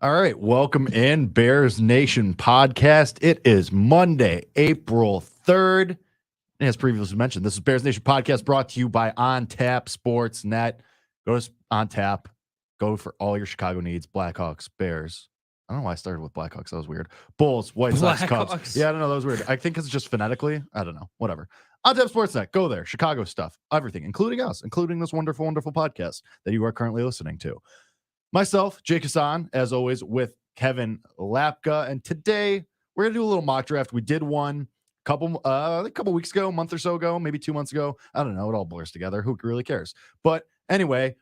All right, welcome in Bears Nation podcast. It is Monday, April 3rd. And as previously mentioned, this is Bears Nation podcast brought to you by On Tap Sports Net. Go to On Tap, go for all your Chicago needs. Blackhawks, Bears. I don't know why I started with Blackhawks. That was weird. Bulls, White Sox, Cubs. Yeah, I don't know. That was weird. I think it's just phonetically. I don't know. Whatever. On Tap Sports Net. Go there. Chicago stuff. Everything, including us, including this wonderful, wonderful podcast that you are currently listening to. Myself, Jake Hassan, as always, with Kevin Lapka. And today we're going to do a little mock draft. We did one a couple weeks ago, a month or so ago, maybe 2 months ago. I don't know. It all blurs together. Who really cares? But anyway,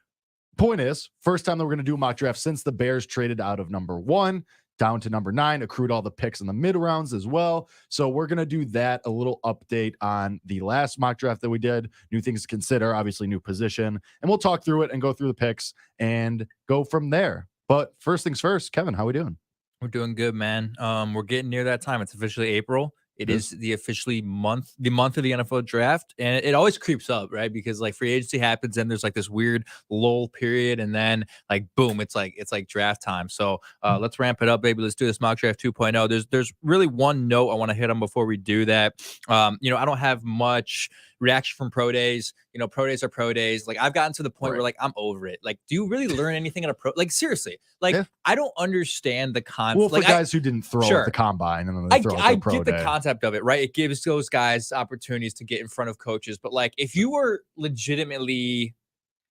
point is, first time that we're going to do a mock draft since the Bears traded out of number 1 down to number 9, accrued all the picks in the mid rounds as well. So we're going to do that, a little update on the last mock draft that we did, new things to consider, obviously new position, and we'll talk through it and go through the picks and go from there. But first things first, Kevin, how we doing? We're doing good, man. We're getting near that time. It's officially April. It is the month of the NFL draft, and it always creeps up, right? Because like free agency happens, and there's like this weird lull period, and then like boom, it's like draft time. So let's ramp it up, baby. Let's do this mock draft 2.0. There's really one note I want to hit on before we do that. I don't have much reaction from pro days. Pro days are pro days. Like I've gotten to the point where like I'm over it. Like, do you really learn anything at a pro? Like seriously, like I don't understand the concept. Well, for like, guys who didn't throw at the combine and then they throw at the pro get day. The concept of it, right? It gives those guys opportunities to get in front of coaches. But like, if you were legitimately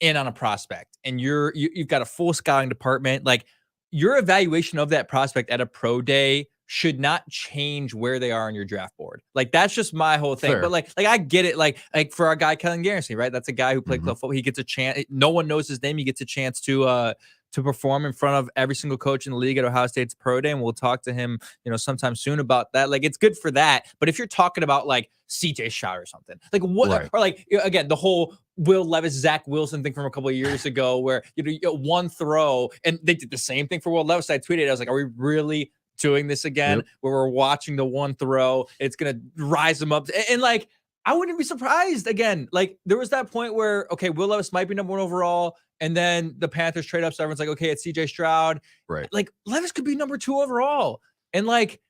in on a prospect and you've got a full scouting department, like your evaluation of that prospect at a pro day should not change where they are on your draft board. Like that's just my whole thing. Fair. But like I get it. Like for our guy Kellen Garrison, right? That's a guy who played club football. He gets a chance. No one knows his name. He gets a chance to perform in front of every single coach in the league at Ohio State's pro day, and we'll talk to him, sometime soon about that. Like it's good for that. But if you're talking about like CJ Stroud or something, like what, right. Or like again the whole Will Levis, Zach Wilson thing from a couple of years ago, where one throw, and they did the same thing for Will Levis. I tweeted, I was like, are we really doing this again? Yep. Where we're watching the one throw, it's gonna rise them up, and like I wouldn't be surprised again. Like there was that point where okay, Will Levis might be number 1 overall, and then the Panthers trade up, so everyone's like, okay, it's CJ Stroud, right? Like Levis could be number 2 overall, and like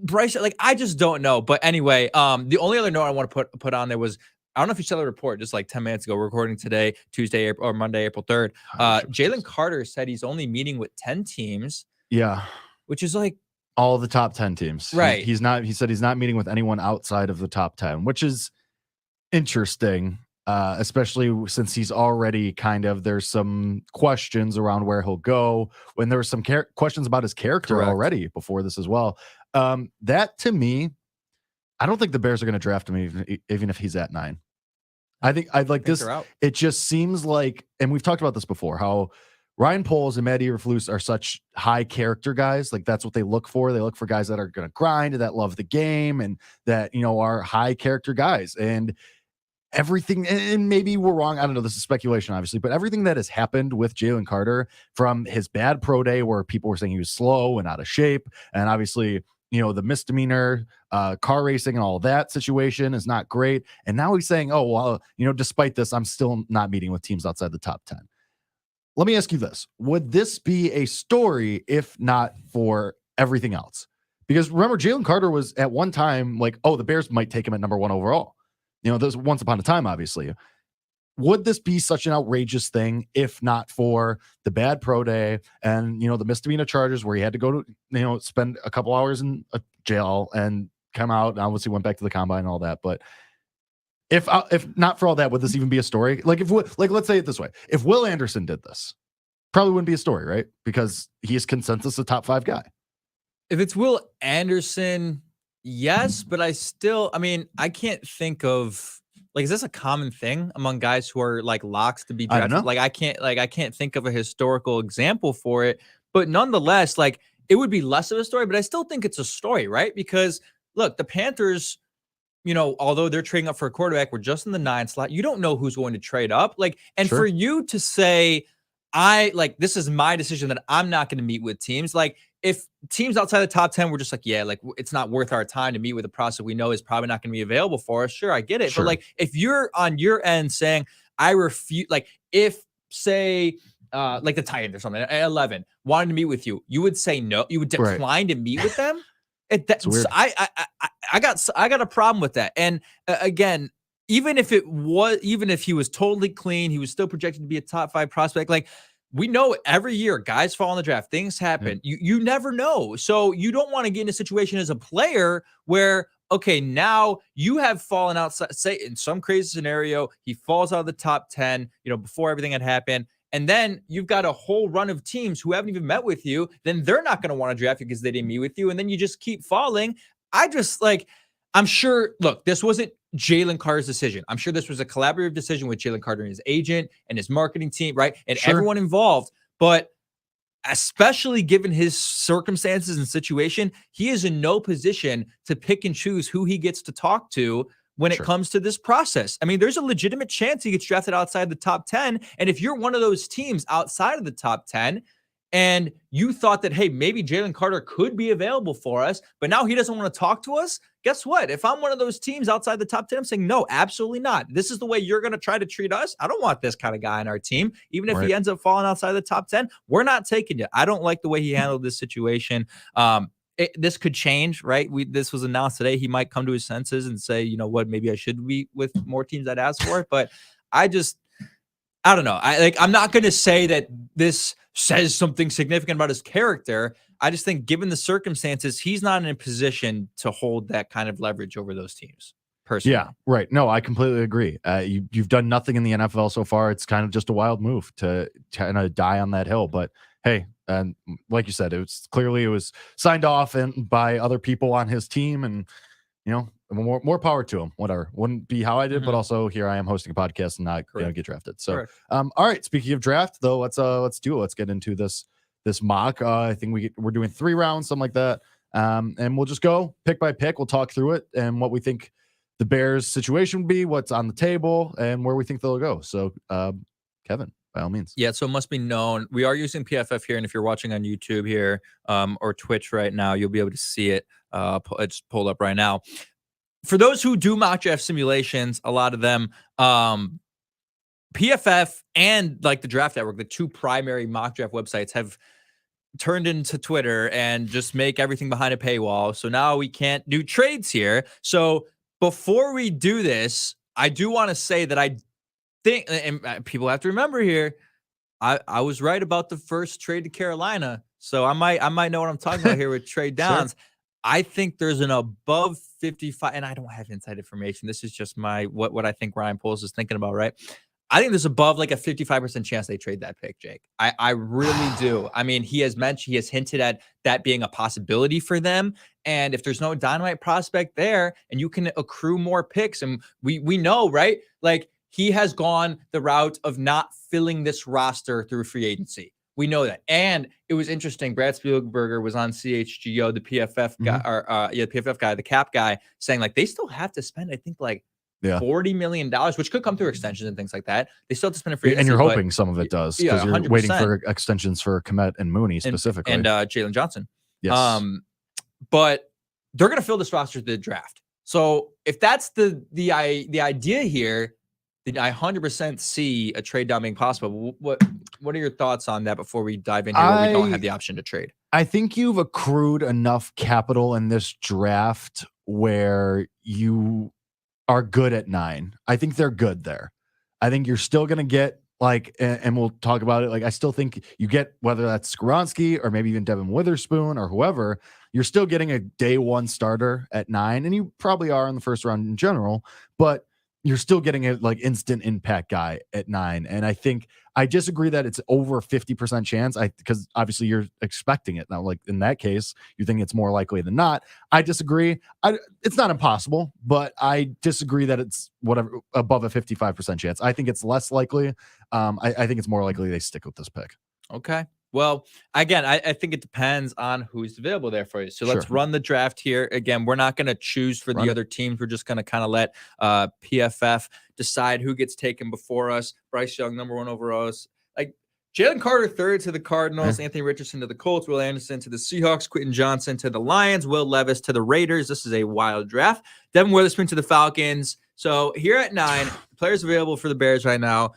Bryce, like I just don't know. But anyway, the only other note I want to put on there was, I don't know if you saw the report just like 10 minutes ago. We're recording today, Monday, April 3rd. Jalen Carter said he's only meeting with 10 teams. Yeah. Which is like all the top 10 teams. Right. He said he's not meeting with anyone outside of the top 10, which is interesting, especially since he's already there's some questions around where he'll go, when there were some questions about his character already before this as well. That to me, I don't think the Bears are going to draft him even if he's at 9. I think I'd like this. It just seems like, and we've talked about this before, how Ryan Poles and Matt Eberflus are such high character guys. Like that's what they look for. They look for guys that are going to grind, that love the game, and that, are high character guys. And everything, and maybe we're wrong, I don't know, this is speculation obviously, but everything that has happened with Jalen Carter, from his bad pro day where people were saying he was slow and out of shape, and obviously the misdemeanor car racing and all that situation is not great, and now he's saying, oh well, despite this, I'm still not meeting with teams outside the top 10. Let me ask you this. Would this be a story if not for everything else? Because remember, Jalen Carter was at one time like, oh, the Bears might take him at number 1 overall. There's once upon a time, obviously. Would this be such an outrageous thing if not for the bad pro day and, the misdemeanor charges where he had to go to, spend a couple hours in a jail and come out, and obviously went back to the combine and all that. But if not for all that, would this even be a story? Like let's say it this way. If Will Anderson did this, probably wouldn't be a story, right? Because he's consensus a top 5 guy. If it's Will Anderson, yes, but I can't think of, like, is this a common thing among guys who are like locks to be drafted? I don't know. I can't think of a historical example for it, but nonetheless, like it would be less of a story, but I still think it's a story, right? Because look, the Panthers, although they're trading up for a quarterback, we're just in the 9 slot. You don't know who's going to trade up. Like, and for you to say, this is my decision that I'm not going to meet with teams. Like, if teams outside the top 10 were just like, yeah, like it's not worth our time to meet with a prospect we know is probably not going to be available for us. Sure, I get it. Sure. But like, if you're on your end saying, I refuse, like if say like the Titans or something at 11 wanted to meet with you, you would say no. You would decline to meet with them. It's weird. I got a problem with that. And again, even if he was totally clean, he was still projected to be a top 5 prospect. Like, we know every year guys fall in the draft, things happen. You never know. So you don't want to get in a situation as a player where, okay, now you have fallen outside, say in some crazy scenario, he falls out of the top 10, before everything had happened. And then you've got a whole run of teams who haven't even met with you. Then they're not going to want to draft you because they didn't meet with you. And then you just keep falling. I'm sure, look, this wasn't Jalen Carter's decision. I'm sure this was a collaborative decision with Jalen Carter and his agent and his marketing team, right? And everyone involved. But especially given his circumstances and situation, he is in no position to pick and choose who he gets to talk to when it comes to this process. I mean, there's a legitimate chance he gets drafted outside the top 10. And if you're one of those teams outside of the top 10 and you thought that, hey, maybe Jalen Carter could be available for us, but now he doesn't want to talk to us, guess what? If I'm one of those teams outside the top 10, I'm saying, no, absolutely not. This is the way you're going to try to treat us. I don't want this kind of guy on our team. Even if he ends up falling outside the top 10, we're not taking it. I don't like the way he handled this situation. This could change, right? This was announced today. He might come to his senses and say, you know what, maybe I should be with more teams that ask for it. But I don't know. I'm not going to say that this says something significant about his character. I just think given the circumstances, he's not in a position to hold that kind of leverage over those teams. Personally. Yeah, right. No, I completely agree. You've done nothing in the NFL so far. It's kind of just a wild move to kind of die on that hill. But hey, and like you said, it was signed off and by other people on his team, and more power to him. Whatever, wouldn't be how I did, but also here I am hosting a podcast and not get drafted. So, all right. Speaking of draft, though, let's do it. Let's get into this mock. I think we're doing 3 rounds, something like that, and we'll just go pick by pick. We'll talk through it and what we think the Bears' situation would be, what's on the table, and where we think they'll go. So, Kevin, by all means. Yeah, so it must be known. We are using PFF here, and if you're watching on YouTube here or Twitch right now, you'll be able to see it. It's pulled up right now. For those who do mock draft simulations, a lot of them, PFF and like the Draft Network, the 2 primary mock draft websites, have turned into Twitter and just make everything behind a paywall. So now we can't do trades here. So before we do this, I do want to say that I think, and people have to remember here, I was right about the first trade to Carolina. So I might know what I'm talking about here with trade downs. Sure. I think there's an above 55, and I don't have inside information. This is just what I think Ryan Poles is thinking about, right? I think there's above like a 55% chance they trade that pick, Jake. I really do. I mean, he has hinted at that being a possibility for them. And if there's no dynamite prospect there and you can accrue more picks, and we know, right? Like, he has gone the route of not filling this roster through free agency. We know that. And it was interesting. Brad Spielberger was on CHGO, the PFF guy, PFF guy, the cap guy, saying like they still have to spend, I think, like $40 million, which could come through extensions and things like that. They still have to spend a free agency. And you're hoping some of it does, because you're 100%. waiting for extensions for Kmet and Mooney specifically. And Jalen Johnson. Yes. But they're going to fill this roster to the draft. So if that's the idea here, then I 100% see a trade down being possible. What are your thoughts on that before we dive into where we don't have the option to trade? I think you've accrued enough capital in this draft where you are good at 9. I think they're good there. I think you're still going to get and we'll talk about it. Like, I still think you get, whether that's Skoronski or maybe even Devin Witherspoon or whoever, you're still getting a day 1 starter at 9, and you probably are in the first round in general, but you're still getting a instant impact guy at 9. And I think I disagree that it's over 50% chance. Because obviously you're expecting it now. Like, in that case, you think it's more likely than not. I disagree. It's not impossible, but I disagree that it's whatever above a 55% chance. I think it's less likely. I think it's more likely they stick with this pick. Okay. Well, again, I think it depends on who's available there for you. So let's run the draft here. Again, we're not going to choose for the other teams. We're just going to kind of let PFF decide who gets taken before us. Bryce Young, number 1 overall. Like, Jalen Carter, 3rd to the Cardinals. Anthony Richardson to the Colts. Will Anderson to the Seahawks. Quentin Johnson to the Lions. Will Levis to the Raiders. This is a wild draft. Devin Witherspoon to the Falcons. So here at 9, players available for the Bears right now.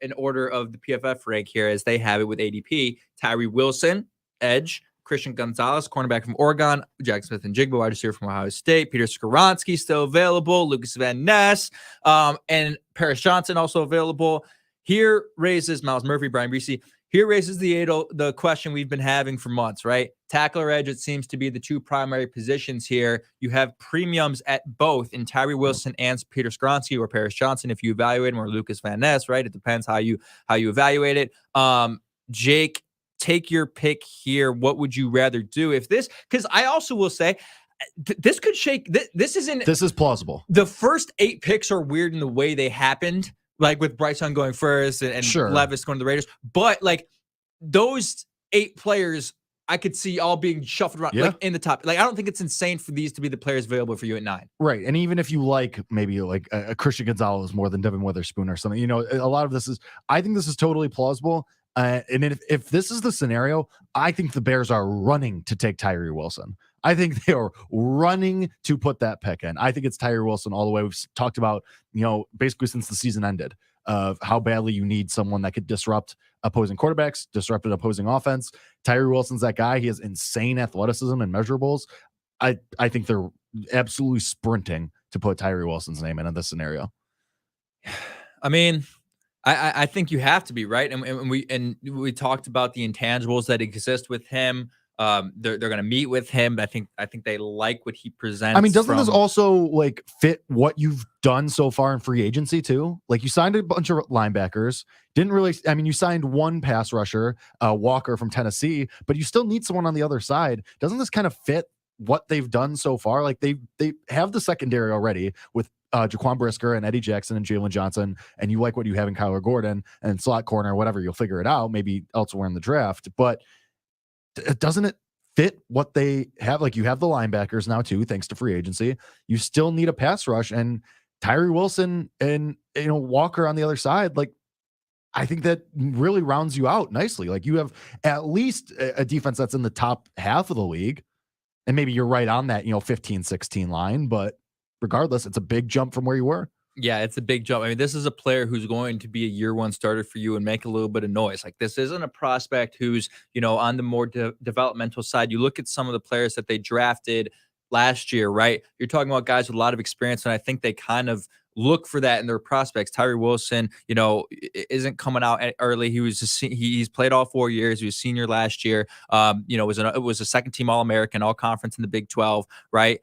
in order of the PFF rank here as they have it with ADP. Tyree Wilson, edge. Christian Gonzalez, cornerback from Oregon. Jack Smith and Jigba, wide receiver from Ohio State. Peter Skoronski still available. Lucas Van Ness, and Paris Johnson also available. Here raises Miles Murphy, Brian Reese. Here raises the question we've been having for months, right? Tackle or edge, it seems to be the two primary positions here. You have premiums at both in Tyree Wilson and Peter Skoronski or Paris Johnson if you evaluate him, or Lucas Van Ness, right? It depends how you evaluate it. Jake, take your pick here. What would you rather do if this? Because I also will say this could shake. This is plausible. The first 8 picks are weird in the way they happened, like with Bryce Young going first and sure. Levis going to the Raiders. But like those 8 players, I could see all being shuffled around like in the top. Like I don't think it's insane for these to be the players available for you at 9. Right. And even if you like maybe like a Christian Gonzalez more than Devin Witherspoon or something, a lot of this is, I think this is totally plausible. And if this is the scenario, I think the Bears are running to take Tyree Wilson. I think they are running to put that pick in. I think it's Tyree Wilson all the way. We've talked about, basically since the season ended, of how badly you need someone that could disrupt opposing quarterbacks, disrupt an opposing offense. Tyree Wilson's that guy. He has insane athleticism and measurables. I think they're absolutely sprinting to put Tyree Wilson's name in this scenario. I mean, I think you have to be, right. And we talked about the intangibles that exist with him. They're going to meet with him. I think they like what he presents. I mean, doesn't this also like fit what you've done so far in free agency too? Like you signed a bunch of linebackers, you signed one pass rusher, Walker from Tennessee, but you still need someone on the other side. Doesn't this kind of fit what they've done so far? Like they have the secondary already with Jaquan Brisker and Eddie Jackson and Jalen Johnson, and you like what you have in Kyler Gordon and slot corner, whatever, you'll figure it out, maybe elsewhere in the draft. But doesn't it fit what they have? Like you have the linebackers now too, thanks to free agency. You still need a pass rush, and Tyree Wilson and Walker on the other side. Like I think that really rounds you out nicely. Like you have at least a defense that's in the top half of the league, and maybe you're right on that 15-16 line, but regardless, it's a big jump from where you were. Yeah, it's a big jump. I mean, this is a player who's going to be a year 1 starter for you and make a little bit of noise. Like this isn't a prospect who's, on the more developmental side. You look at some of the players that they drafted last year, right? You're talking about guys with a lot of experience, and I think they kind of look for that in their prospects. Tyree Wilson, isn't coming out early. He's played all 4 years. He was senior last year. It was a second team All-American, all conference in the Big 12, right?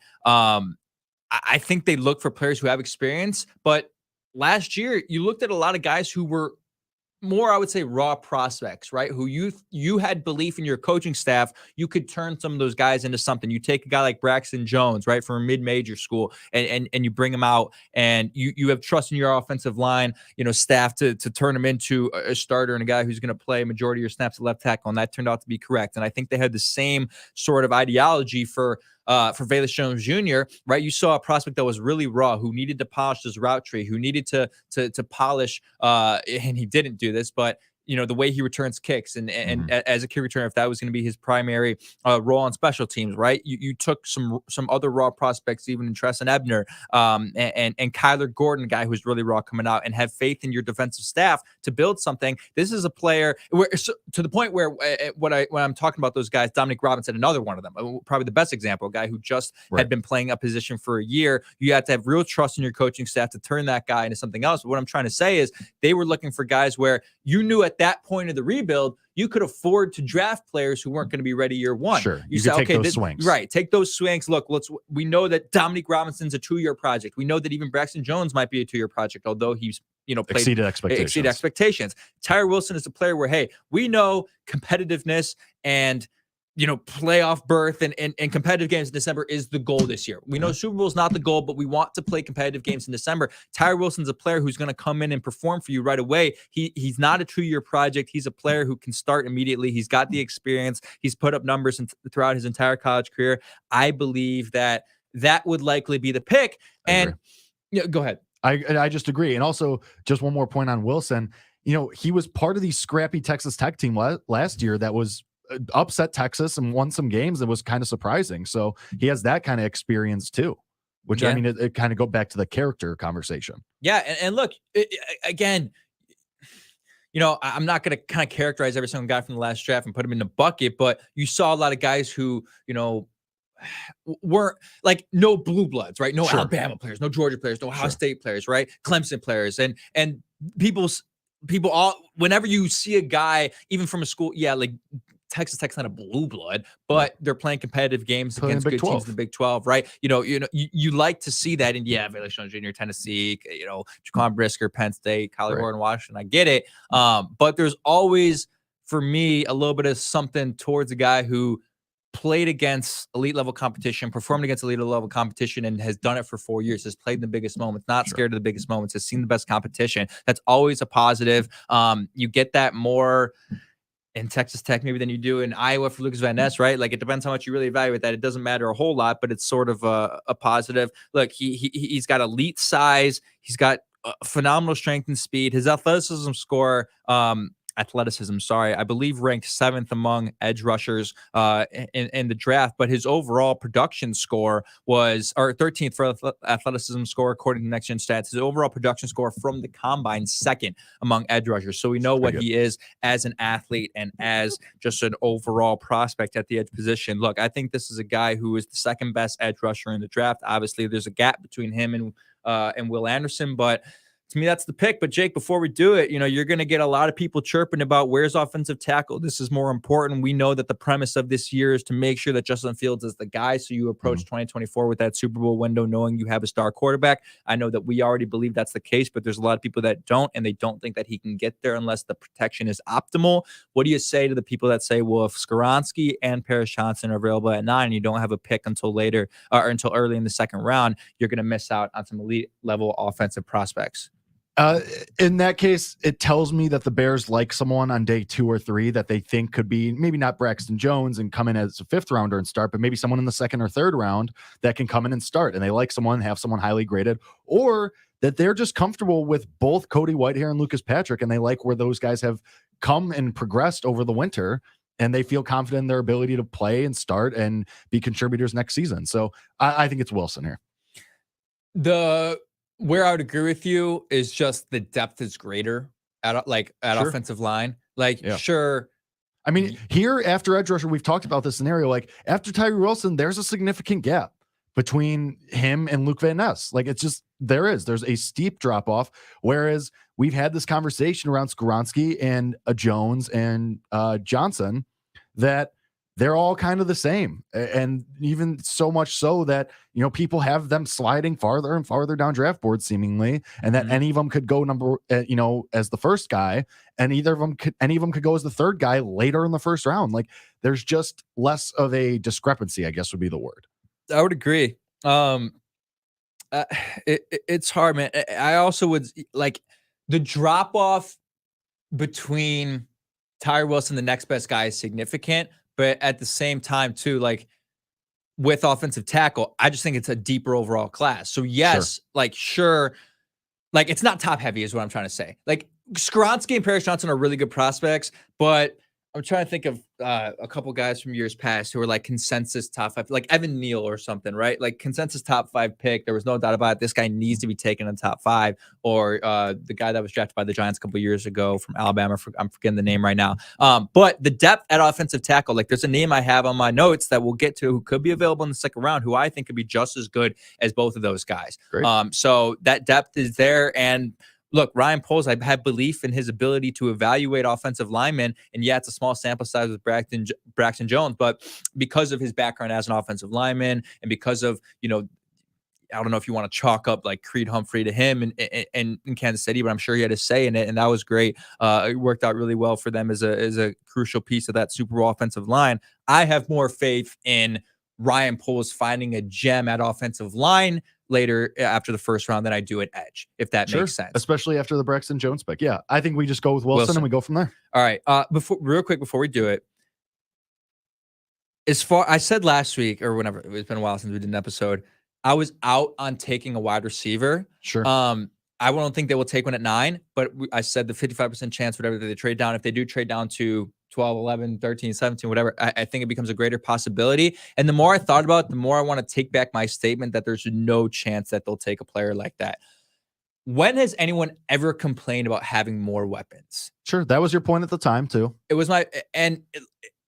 I think they look for players who have experience, but last year you looked at a lot of guys who were more, I would say, raw prospects, right? Who you had belief in your coaching staff, you could turn some of those guys into something. You take a guy like Braxton Jones, right, from a mid-major school, and you bring him out, and you have trust in your offensive line, staff to turn him into a starter and a guy who's going to play a majority of your snaps at left tackle, and that turned out to be correct. And I think they had the same sort of ideology for Velus Jones Jr., right? You saw a prospect that was really raw, who needed to polish his route tree, who needed to polish, and he didn't do this, but the way he returns kicks and as a kick returner, if that was going to be his primary role on special teams, right? You took some other raw prospects, even in Tresson Ebner, and Kyler Gordon, a guy who's really raw coming out, and have faith in your defensive staff to build something. This is a player to the point where when I'm talking about those guys, Dominic Robinson, another one of them, probably the best example, a guy who just had been playing a position for a year. You have to have real trust in your coaching staff to turn that guy into something else. But what I'm trying to say is they were looking for guys where you knew at that point of the rebuild, you could afford to draft players who weren't going to be ready year 1. Sure. You say, take those swings. Right. Take those swings. Look, we know that Dominique Robinson's a 2-year project. We know that even Braxton Jones might be a 2-year project, although he's, exceeded expectations. Tyree Wilson is a player where, hey, we know competitiveness and playoff berth and competitive games in December is the goal this year. We know Super Bowl is not the goal, but we want to play competitive games in December. Tyree Wilson's a player who's going to come in and perform for you right away. He's not a 2-year project. He's a player who can start immediately. He's got the experience. He's put up numbers throughout his entire college career. I believe that would likely be the pick. And go ahead. I just agree. And also, just one more point on Wilson. He was part of the scrappy Texas Tech team last year that was upset Texas and won some games. That was kind of surprising. So he has that kind of experience too, which it kind of go back to the character conversation. Yeah. And look, again, I'm not going to kind of characterize every single guy from the last draft and put him in the bucket, but you saw a lot of guys who, weren't like no blue bloods, right? No Sure. Alabama players, no Georgia players, no Ohio Sure. State players, right? Clemson players, and people all whenever you see a guy, even from a school, yeah, like Texas Tech's not a blue blood, but they're playing competitive games Playing against Big good teams 12. in the Big 12, right? You like to see that. And yeah, Vallejo Jr., Tennessee, Jaquan Brisker, Penn State, Kyler Right. Horton, Washington. I get it. But there's always, for me, a little bit of something towards a guy who played against elite level competition, performed against elite level competition, and has done it for 4 years, has played in the biggest moments, not scared of the biggest moments, has seen the best competition. That's always a positive. You get that more in Texas Tech maybe than you do in Iowa for Lucas Van Ness, right? Like, it depends how much you really evaluate that. It doesn't matter a whole lot, but it's sort of a positive. Look, he's got elite size. He's got phenomenal strength and speed. His athleticism, I believe ranked 7th among edge rushers in the draft, but his overall production score was, or 13th for athleticism score according to Next Gen Stats. His overall production score from the combine, 2nd among edge rushers. So we know what he is as an athlete and as just an overall prospect at the edge position. Look, I think this is a guy who is the 2nd best edge rusher in the draft. Obviously, there's a gap between him and Will Anderson, but to me, that's the pick. But Jake, before we do it, you're going to get a lot of people chirping about where's offensive tackle. This is more important. We know that the premise of this year is to make sure that Justin Fields is the guy. So you approach 2024 with that Super Bowl window, knowing you have a star quarterback. I know that we already believe that's the case, but there's a lot of people that don't, and they don't think that he can get there unless the protection is optimal. What do you say to the people that say, well, if Skoronski and Paris Johnson are available at 9, and you don't have a pick until later or until early in the 2nd round, you're going to miss out on some elite level offensive prospects? In that case, it tells me that the Bears like someone on day 2 or 3 that they think could be maybe not Braxton Jones and come in as a 5th rounder and start, but maybe someone in the 2nd or 3rd round that can come in and start. And they like have someone highly graded, or that they're just comfortable with both Cody Whitehair and Lucas Patrick. And they like where those guys have come and progressed over the winter, and they feel confident in their ability to play and start and be contributors next season. So I think it's Wilson here. Where I would agree with you is just the depth is greater at offensive line. Sure. I mean, here after edge rusher, we've talked about this scenario. Like after Tyree Wilson, there's a significant gap between him and Luke Van Ness. Like there's a steep drop off. Whereas we've had this conversation around Skoronski and Jones and Johnson that they're all kind of the same. And even so much so that, people have them sliding farther and farther down draft boards seemingly, and that any of them could go as the first guy, and any of them could go as the 3rd guy later in the 1st round. Like there's just less of a discrepancy, I guess would be the word. I would agree. It's hard, man. I also would like the drop off between Tyree Wilson, the next best guy, is significant. But at the same time, too, like with offensive tackle, I just think it's a deeper overall class. So yes, sure, it's not top heavy is what I'm trying to say. Like Skoronski and Paris Johnson are really good prospects, but I'm trying to think of a couple guys from years past who were like consensus top 5, like Evan Neal or something, right? Like consensus top 5 pick. There was no doubt about it. This guy needs to be taken in top 5. Or the guy that was drafted by the Giants a couple of years ago from Alabama. I'm forgetting the name right now. But the depth at offensive tackle, like there's a name I have on my notes that we'll get to who could be available in the 2nd round, who I think could be just as good as both of those guys. So that depth is there. And look, Ryan Poles, I have belief in his ability to evaluate offensive linemen. And yeah, it's a small sample size with Braxton Jones, but because of his background as an offensive lineman and because of, I don't know if you want to chalk up like Creed Humphrey to him in Kansas City, but I'm sure he had a say in it, and that was great. It worked out really well for them as a crucial piece of that Super Bowl offensive line. I have more faith in Ryan Poles finding a gem at offensive line later after the 1st round than I do at edge, if that makes sense. Especially after the Braxton Jones pick. Yeah, I think we just go with Wilson and we go from there. All right. Real quick before we do it, I said last week or whenever, it's been a while since we did an episode, I was out on taking a wide receiver. Sure. I don't think they will take one at 9, but I said the 55% chance, whatever they trade down, if they do trade down to 12, 11, 13, 17, whatever, I think it becomes a greater possibility. And the more I thought about it, the more I want to take back my statement that there's no chance that they'll take a player like that. when has anyone ever complained about having more weapons? Sure, that was your point at the time too. It was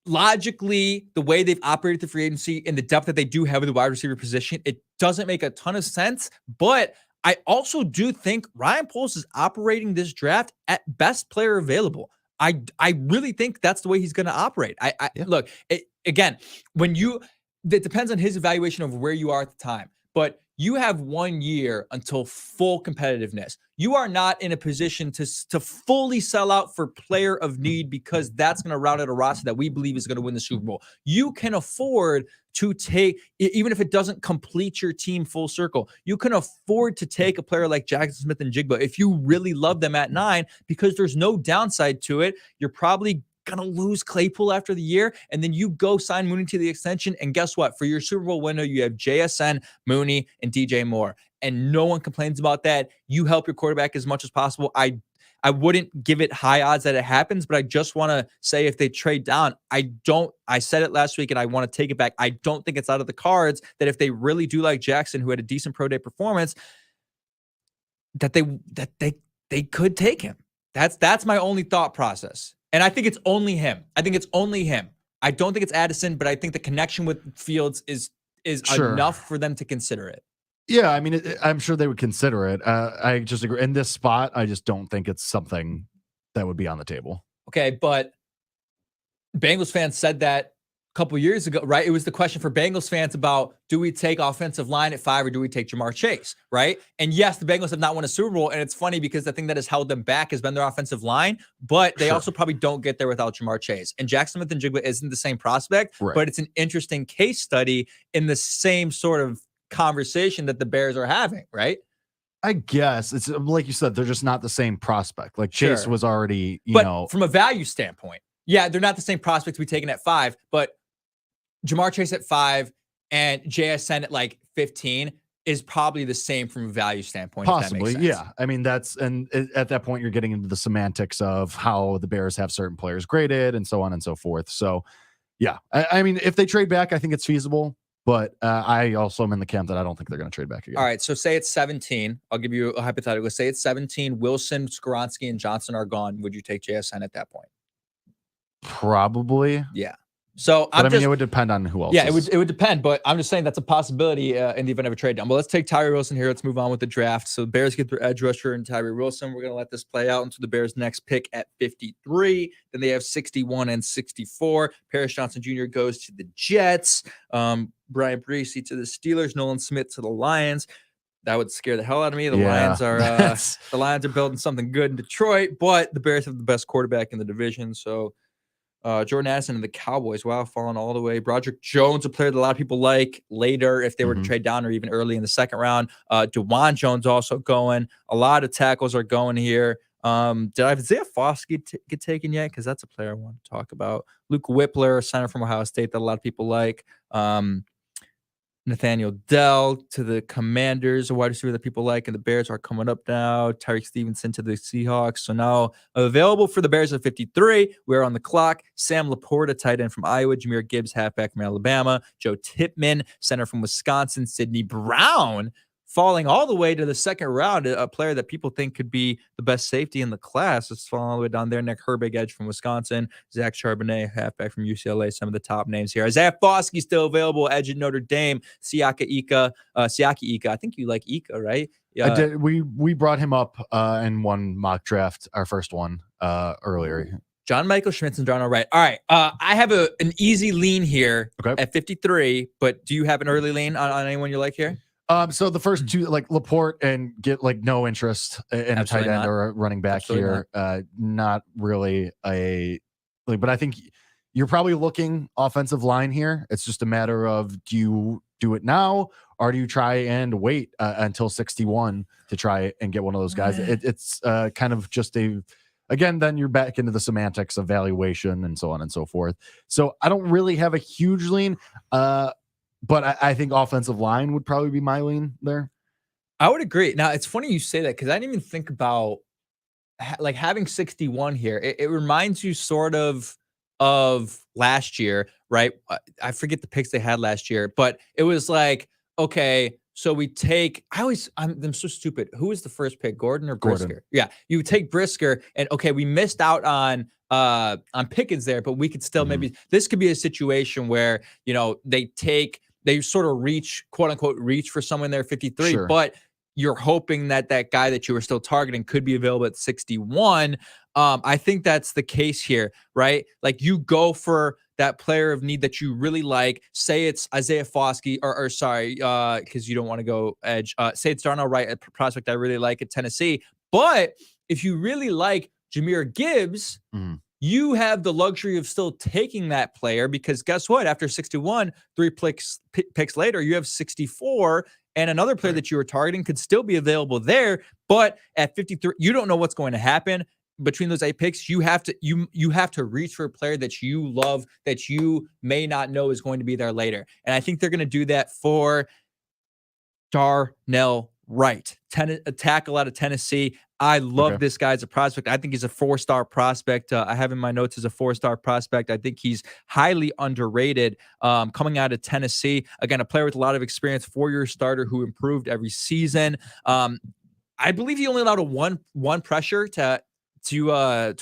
logically, the way they've operated the free agency and the depth that they do have at the wide receiver position, it doesn't make a ton of sense. But I also do think Ryan Poles is operating this draft at best player available. I really think that's the way he's going to operate. Yeah. Look, again, it depends on his evaluation of where you are at the time, but you have 1 year until full competitiveness. You are not in a position to fully sell out for player of need, because that's going to round out a roster that we believe is going to win the Super Bowl. You can afford to take, even if it doesn't complete your team full circle, you can afford to take a player like Jackson Smith and Jigba if you really love them at 9, because there's no downside to it. You're probably gonna lose Claypool after the year, and then you go sign Mooney to the extension, and guess what? For your Super Bowl window, you have JSN, Mooney, and DJ Moore, and no one complains about that. You help your quarterback as much as possible. I wouldn't give it high odds that it happens, but I just want to say, if they trade down, I said it last week and I want to take it back. I don't think it's out of the cards that if they really do like Jackson, who had a decent pro day performance, that they could take him. That's my only thought process. And I think it's only him. I don't think it's Addison, but I think the connection with Fields is Sure. enough for them to consider it. Yeah, I mean, I'm sure they would consider it. I just agree. In this spot, I just don't think it's something that would be on the table. Okay, but Bengals fans said that a couple years ago, right? It was the question for Bengals fans about, do we take offensive line at 5 or do we take Jamar Chase, right? And yes, the Bengals have not won a Super Bowl, and it's funny because the thing that has held them back has been their offensive line, but they also probably don't get there without Jamar Chase. And Jackson Smith and Jigba isn't the same prospect, but it's an interesting case study in the same sort of conversation that the Bears are having, right? I guess it's like you said, they're just not the same prospect. Like Chase was already, but from a value standpoint, yeah, they're not the same prospect to be taken at 5, but Jamar Chase at 5 and JSN at like 15 is probably the same from a value standpoint. Possibly, yeah. I mean, at that point, you're getting into the semantics of how the Bears have certain players graded and so on and so forth. So, yeah, I mean, if they trade back, I think it's feasible. But I also am in the camp that I don't think they're going to trade back again. All right, so say it's 17. I'll give you a hypothetical. Say it's 17. Wilson, Skoronski, and Johnson are gone. Would you take JSN at that point? Probably. Yeah. So I mean, it would depend on who else. Yeah, it would depend, but I'm just saying that's a possibility in the event of a trade down. But let's take Tyree Wilson here. Let's move on with the draft. So the Bears get their edge rusher and Tyree Wilson. We're going to let this play out until the Bears' next pick at 53. Then they have 61 and 64. Paris Johnson Jr. goes to the Jets. Brian Breesy to the Steelers. Nolan Smith to the Lions. That would scare the hell out of me. The Lions are building something good in Detroit, but the Bears have the best quarterback in the division. So Jordan Addison and the Cowboys, wow, falling all the way. Broderick Jones, a player that a lot of people like later if they were to trade down or even early in the second round. DeJuan Jones also going. A lot of tackles are going here. Did Isaiah Foskey get taken yet? Because that's a player I want to talk about. Luke Whippler, center from Ohio State that a lot of people like. Nathaniel Dell to the Commanders, a wide receiver that people like, and the Bears are coming up now. Tyreek Stevenson to the Seahawks. So now available for the Bears at 53. We're on the clock. Sam Laporta, tight end from Iowa. Jahmyr Gibbs, halfback from Alabama. Joe Tippmann, center from Wisconsin. Sidney Brown, falling all the way to the second round, a player that people think could be the best safety in the class. It's falling all the way down there. Nick Herbig, edge from Wisconsin. Zach Charbonnet, halfback from UCLA. Some of the top names here. Isaiah Foskey still available, edge at Notre Dame. Siaki Ika. I think you like Ika, right? Yeah, I did. We brought him up in one mock draft, our first one earlier. John Michael Schmitz and Darnell Wright. All right. I have an easy lean here at 53, but do you have an early lean on anyone you like here? So the first two, like Laporte, and get like no interest in a tight end or a running back here. Not really but I think you're probably looking offensive line here. It's just a matter of, do you do it now or do you try and wait until 61 to try and get one of those guys? It's kind of just again, then you're back into the semantics of valuation and so on and so forth. So I don't really have a huge lean. But I think offensive line would probably be my lean there. I would agree. Now, it's funny you say that because I didn't even think about like having 61 here. It reminds you sort of last year, right? I forget the picks they had last year, but it was like, okay, So we take. I'm so stupid. Who was the first pick, Gordon or Gordon. Brisker? Yeah, you take Brisker, and okay, we missed out on Pickens there, but we could still maybe this could be a situation where they sort of reach, quote unquote, reach for someone there 53, Sure. but you're hoping that guy that you were still targeting could be available at 61. I think that's the case here, right? Like you go for that player of need that you really like. Say it's Isaiah Foskey, or sorry, because you don't want to go edge. Say it's Darnell Wright, a prospect I really like at Tennessee. But if you really like Jahmyr Gibbs, you have the luxury of still taking that player, because guess what? After 61, three picks later, you have 64, and another player that you were targeting could still be available there. But at 53, you don't know what's going to happen. Between those 8 picks, you have to reach for a player that you love, that you may not know is going to be there later. And I think they're going to do that for Darnell Wright, a tackle out of Tennessee. I love this guy as a prospect. I think he's a 4-star prospect. I have in my notes as a 4-star prospect. I think he's highly underrated coming out of Tennessee. Again, a player with a lot of experience, 4-year starter who improved every season. I believe he only allowed a one pressure to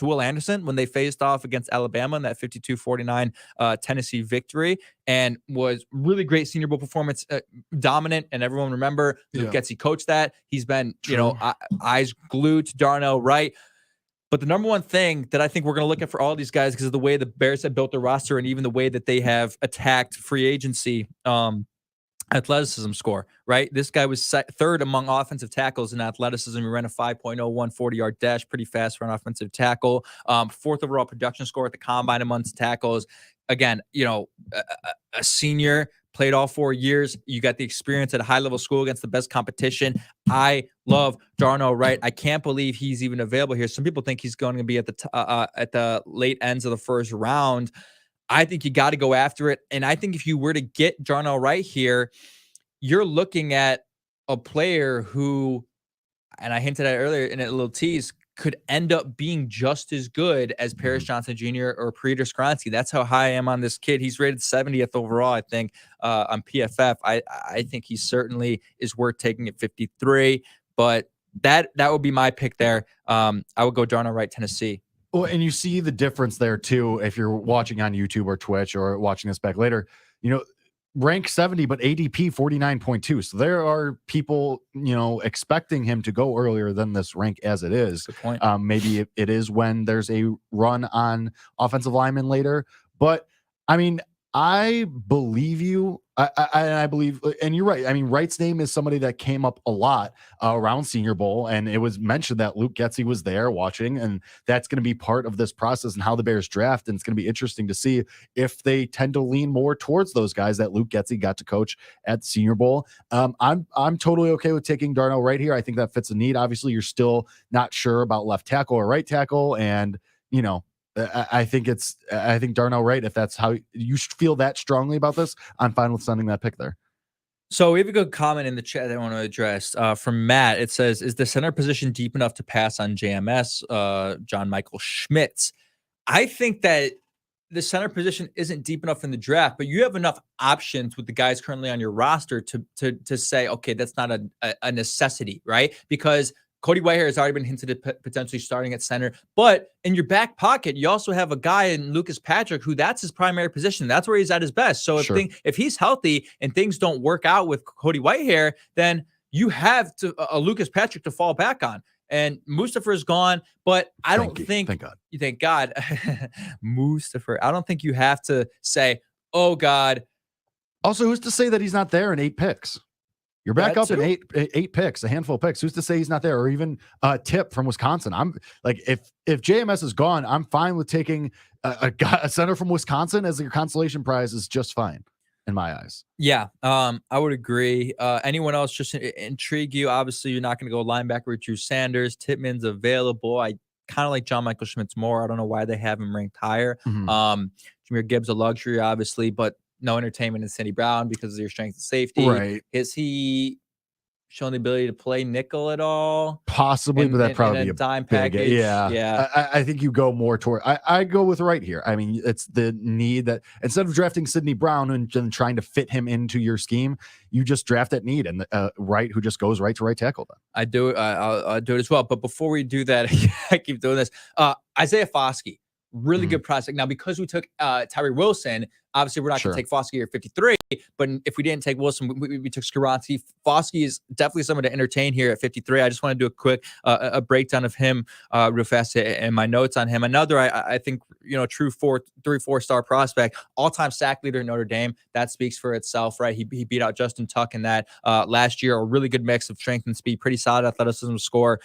Will Anderson when they faced off against Alabama in that 52-49 Tennessee victory, and was really great Senior Bowl performance, dominant. And everyone remember Luke Getsy coached that. He's been, eyes glued to Darnell Wright. But the number one thing that I think we're going to look at for all these guys, because of the way the Bears have built their roster and even the way that they have attacked free agency, athleticism score, right? This guy was third among offensive tackles in athleticism. He ran a 5.01 40-yard dash, pretty fast for an offensive tackle. 4th overall production score at the combine amongst tackles. Again, a senior, played all 4 years. You got the experience at a high-level school against the best competition. I love Darnell Wright. I can't believe he's even available here. Some people think he's going to be at the late ends of the first round. I think you got to go after it. And I think if you were to get Darnell Wright here, you're looking at a player who, and I hinted at earlier in a little tease, could end up being just as good as Paris Johnson Jr. or Peter Skronsky. That's how high I am on this kid. He's rated 70th overall, I think, on PFF. I think he certainly is worth taking at 53. But that would be my pick there. I would go Darnell Wright, Tennessee. Well, and you see the difference there too if you're watching on YouTube or Twitch or watching this back later. Rank 70, but ADP 49.2. So there are people, expecting him to go earlier than this rank as it is. Good point. Maybe it is when there's a run on offensive linemen later. But I mean, I believe you. I believe, and you're right. I mean, Wright's name is somebody that came up a lot around Senior Bowl, and it was mentioned that Luke Getsy was there watching, and that's going to be part of this process and how the Bears draft. And it's going to be interesting to see if they tend to lean more towards those guys that Luke Getsy got to coach at Senior Bowl. I'm totally okay with taking Darnell Wright here. I think that fits a need. Obviously, you're still not sure about left tackle or right tackle, and I think Darnell Wright, if that's how you feel that strongly about this, I'm fine with sending that pick there. So we have a good comment in the chat that I want to address from Matt. It says, is the center position deep enough to pass on JMS, John Michael Schmitz? I think that the center position isn't deep enough in the draft, but you have enough options with the guys currently on your roster to say, okay, that's not a necessity, right? Because Cody Whitehair has already been hinted at potentially starting at center, but in your back pocket, you also have a guy in Lucas Patrick who that's his primary position. That's where he's at his best. So if he's healthy and things don't work out with Cody Whitehair, then you have a Lucas Patrick to fall back on. And Mustipher is gone, but I don't think. Thank God. You thank God, Mustipher. I don't think you have to say, "Oh God." Also, who's to say that he's not there in 8 picks? You're back up in eight picks, a handful of picks. Who's to say he's not there? Or even Tip from Wisconsin. I'm like, if JMS is gone, I'm fine with taking a center from Wisconsin as your consolation prize is just fine in my eyes. Yeah, I would agree. Anyone else just intrigue you? Obviously, you're not going to go linebacker with Drew Sanders. Tippmann's available. I kind of like John Michael Schmitz more. I don't know why they have him ranked higher. Jahmyr Gibbs a luxury, obviously, but no entertainment in Cindy Brown because of your strength and safety. Right. Is he shown the ability to play nickel at all? Possibly, but that'd In probably a be a dime big, package? yeah. Yeah. I think you go more toward. I go with right here. I mean, it's the need that instead of drafting Sidney Brown and then trying to fit him into your scheme, you just draft that need and right who just goes right to right tackle. Then I do. I'll do it as well. But before we do that, I keep doing this. Isaiah Foskey, really good prospect. Now, because we took Tyree Wilson, obviously we're not going to take Foskey at 53. But if we didn't take Wilson, we took Skoronski. Foskey is definitely someone to entertain here at 53. I just want to do a quick a breakdown of him real fast and my notes on him. Another, I think, true 3-4 star prospect, all-time sack leader at Notre Dame. That speaks for itself, right? He beat out Justin Tuck in that last year. A really good mix of strength and speed, pretty solid athleticism score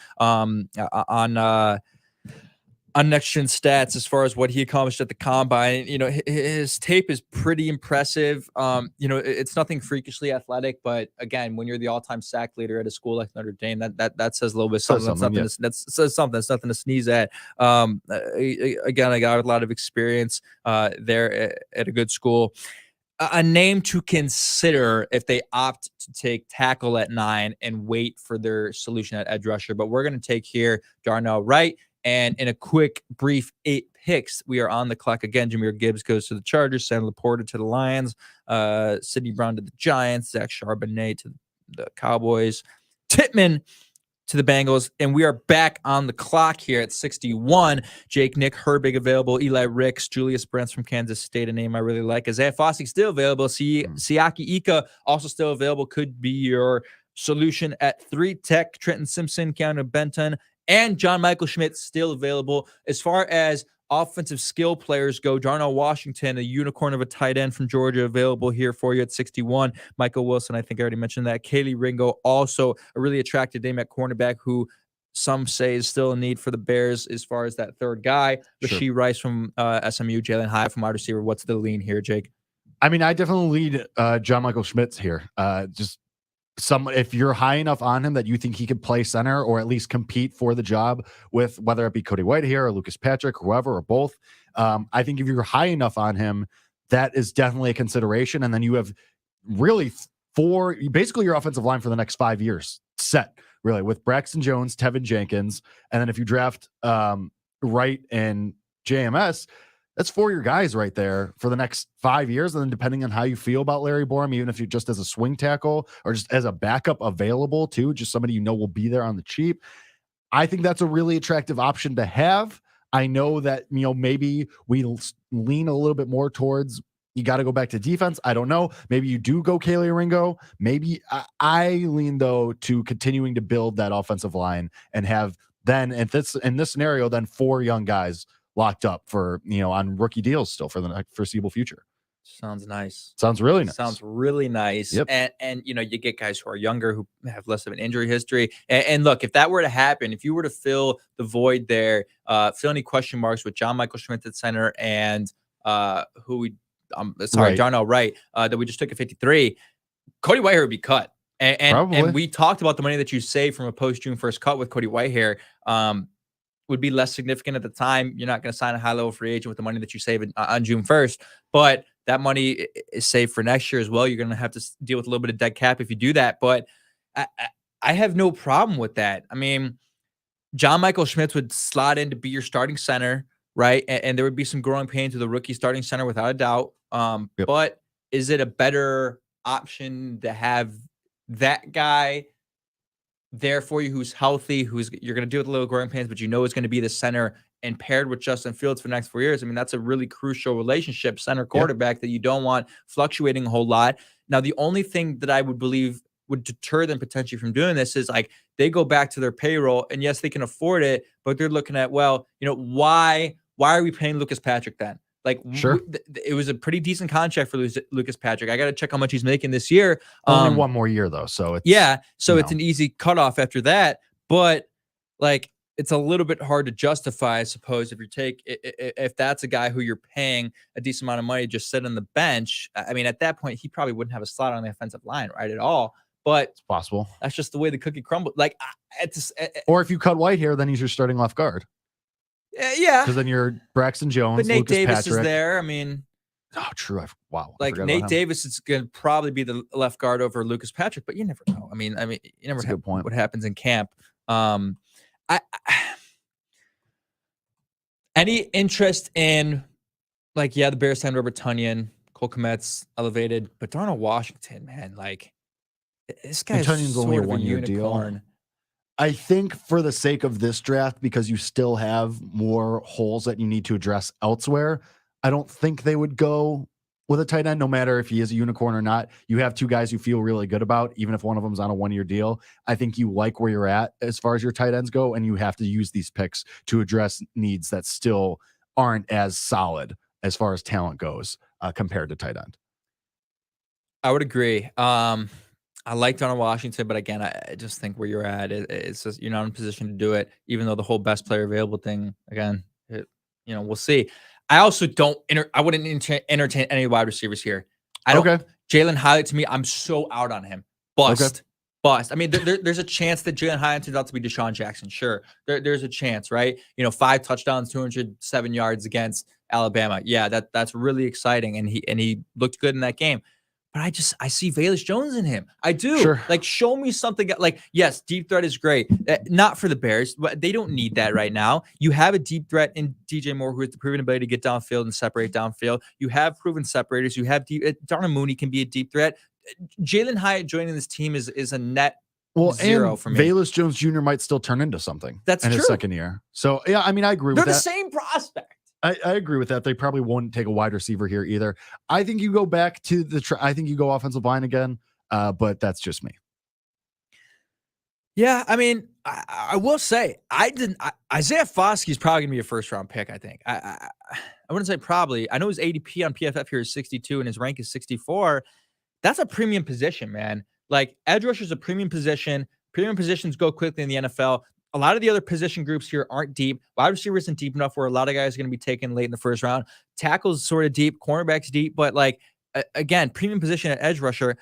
on Next Gen Stats as far as what he accomplished at the combine. His tape is pretty impressive. It's nothing freakishly athletic, but again, when you're the all-time sack leader at a school like Notre Dame, that says a little bit something. That says something. That's nothing to sneeze at. Again, I got a lot of experience there at a good school. A name to consider if they opt to take tackle at 9 and wait for their solution at edge rusher. But we're going to take here Darnell Wright. And in a quick, brief 8 picks, we are on the clock again. Jahmyr Gibbs goes to the Chargers, Sam Laporta to the Lions, Sidney Brown to the Giants, Zach Charbonnet to the Cowboys, Tittman to the Bengals, and we are back on the clock here at 61. Jake Nick Herbig available, Eli Ricks, Julius Brents from Kansas State, a name I really like. Isaiah Foskey still available. Siaki Ika also still available. Could be your solution at 3 tech. Trenton Simpson, Keanu Benton, and John Michael Schmidt still available. As far as offensive skill players go, Darnell Washington, a unicorn of a tight end from Georgia, available here for you at 61. Michael Wilson, I think I already mentioned that. Kaylee Ringo, also a really attractive name at cornerback who some say is still a need for the Bears as far as that third guy. Rashee Rice from SMU, Jalen Hyatt from wide receiver. What's the lean here, Jake? I mean, I definitely lead John Michael Schmitz here. If you're high enough on him that you think he could play center or at least compete for the job with whether it be Cody Whitehair or Lucas Patrick, whoever, or both, I think if you're high enough on him, that is definitely a consideration. And then you have really basically your offensive line for the next 5 years set, really, with Braxton Jones, Tevin Jenkins, and then if you draft Wright and JMS, that's 4 your guys right there for the next 5 years. And then depending on how you feel about Larry Borom, even if you just as a swing tackle or just as a backup available too, just somebody will be there on the cheap. I think that's a really attractive option to have. I know that, maybe we lean a little bit more towards you got to go back to defense. I don't know. Maybe you do go Kaylee Ringo. Maybe I lean though to continuing to build that offensive line and have then in this scenario, then 4 young guys locked up for, on rookie deals still for the foreseeable future. Sounds nice. Sounds really nice. Sounds really nice. Yep. And you get guys who are younger, who have less of an injury history. And look, if that were to happen, if you were to fill the void there, fill any question marks with John Michael Schmidt at center and Darnell Wright, that we just took at 53, Cody Whitehair would be cut. And we talked about the money that you save from a post June 1st cut with Cody Whitehair. Would be less significant at the time. You're not going to sign a high-level free agent with the money that you save on June 1st, but that money is saved for next year as well. You're going to have to deal with a little bit of dead cap if you do that, but I have no problem with that. I mean, John Michael Schmitz would slot in to be your starting center, right? And there would be some growing pains with a rookie starting center without a doubt. But is it a better option to have that guy there for you who's healthy, you're going to deal with a little growing pains, but is going to be the center and paired with Justin Fields for the next 4 years? I mean, that's a really crucial relationship, center quarterback, that you don't want fluctuating a whole lot. Now, the only thing that I would believe would deter them potentially from doing this is like they go back to their payroll, and yes, they can afford it, but they're looking at, why are we paying Lucas Patrick then? Like, it was a pretty decent contract for Lucas Patrick. I got to check how much he's making this year. Only 1 more year though, so it's it's an easy cutoff after that. But like, it's a little bit hard to justify, I suppose, if that's a guy who you're paying a decent amount of money just sit on the bench. I mean, at that point, he probably wouldn't have a slot on the offensive line, right, at all. But it's possible. That's just the way the cookie crumbled. Like, or if you cut Whitehair, then he's your starting left guard. Yeah, because then you're Braxton Jones, but Nate Lucas Davis Patrick is there. I mean, Oh, true. Wow, I Like forgot Nate about him. Davis is going to probably be the left guard over Lucas Patrick, but you never know. I mean, you never That's a good point. what happens in camp. I any interest in like the Bears signed Robert Tunyon, Cole Kmet's elevated, but Darnell Washington, man, like this And guy's Tunyon's only a sort of a one-year deal. unicorn. I think for the sake of this draft, because you still have more holes that you need to address elsewhere, I don't think they would go with a tight end, no matter if he is a unicorn or not. You have two guys you feel really good about, even if one of them's on a one-year deal. I think you like where you're at as far as your tight ends go, and you have to use these picks to address needs that still aren't as solid as far as talent goes compared to tight end. I would agree. I like Donald Washington, but again, I just think where you're at, it's just you're not in a position to do it. Even though the whole best player available thing, again, we'll see. I also don't. I wouldn't entertain any wide receivers here. I don't. Okay. Jalen Hyatt, to me, I'm so out on him. Bust. I mean, there's a chance that Jalen Hyatt turns out to be Deshaun Jackson. Sure, there's a chance, right? 5 touchdowns, 207 yards against Alabama. Yeah, that's really exciting, and he looked good in that game. But I see Velus Jones in him. I do. Sure. Like, show me something. Like, yes, deep threat is great. Not for the Bears, but they don't need that right now. You have a deep threat in DJ Moore, who has the proven ability to get downfield and separate downfield. You have proven separators. You have Darnell Mooney can be a deep threat. Jalen Hyatt joining this team is a net zero for me. Velus Jones Jr. might still turn into something. That's in true. His second year. So yeah, I mean, I agree with that. They're the same prospect. I agree with that. They probably won't take a wide receiver here either. I think you go back to I think you go offensive line again, but that's just me. Yeah, I mean, I will say Isaiah Foskey is probably gonna be a first round pick. I think I wouldn't say probably. I know his ADP on PFF here is 62 and his rank is 64. That's a premium position, man. Like edge rusher is a premium position. Premium positions go quickly in the NFL. A lot of the other position groups here aren't deep. Wide receiver isn't deep enough where a lot of guys are going to be taken late in the first round. Tackles sort of deep, cornerbacks deep, but like again, premium position at edge rusher.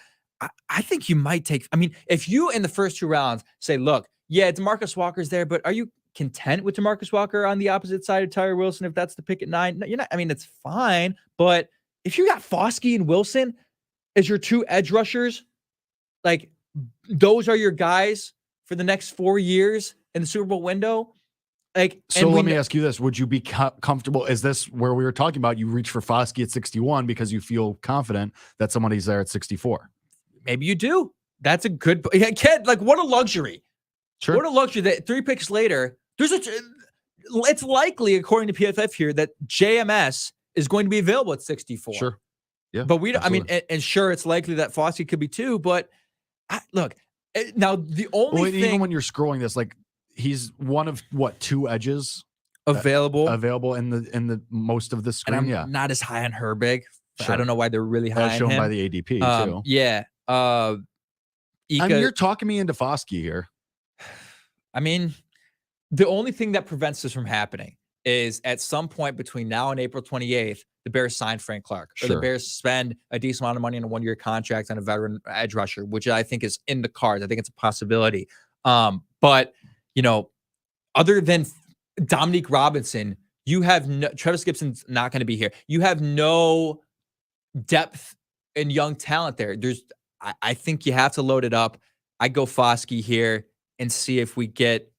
I think you might take. I mean, if you in the first 2 rounds say, look, yeah, DeMarcus Walker's there, but are you content with DeMarcus Walker on the opposite side of Tyree Wilson if that's the pick at 9? No, you're not. I mean, it's fine, but if you got Foskey and Wilson as your 2 edge rushers, like those are your guys for the next 4 years in the Super Bowl window. Like, so let me ask you this. Would you be comfortable? Is this where we were talking about you reach for Foskey at 61 because you feel confident that somebody's there at 64? Maybe you do. That's a good kid. Like, what a luxury. Sure. What a luxury that 3 picks later, it's likely, according to PFF here, that JMS is going to be available at 64. Sure. Yeah. But I mean, and sure, it's likely that Foskey could be too, but look, now the only thing. Even when you're scrolling this, like, he's one of 2 edges available in the most of the screen. And I'm not as high on Herbig. Sure. I don't know why they're really high on him. Shown by the ADP too. Yeah. I mean, you're talking me into Foskey here. I mean, the only thing that prevents this from happening is at some point between now and April 28th, the Bears sign Frank Clark. Or the Bears spend a decent amount of money on a 1-year contract on a veteran edge rusher, which I think is in the cards. I think it's a possibility. But other than Dominique Robinson, you have Travis Gibson's not going to be here. You have no depth and young talent there. I think you have to load it up. I go Foskey here and see if we get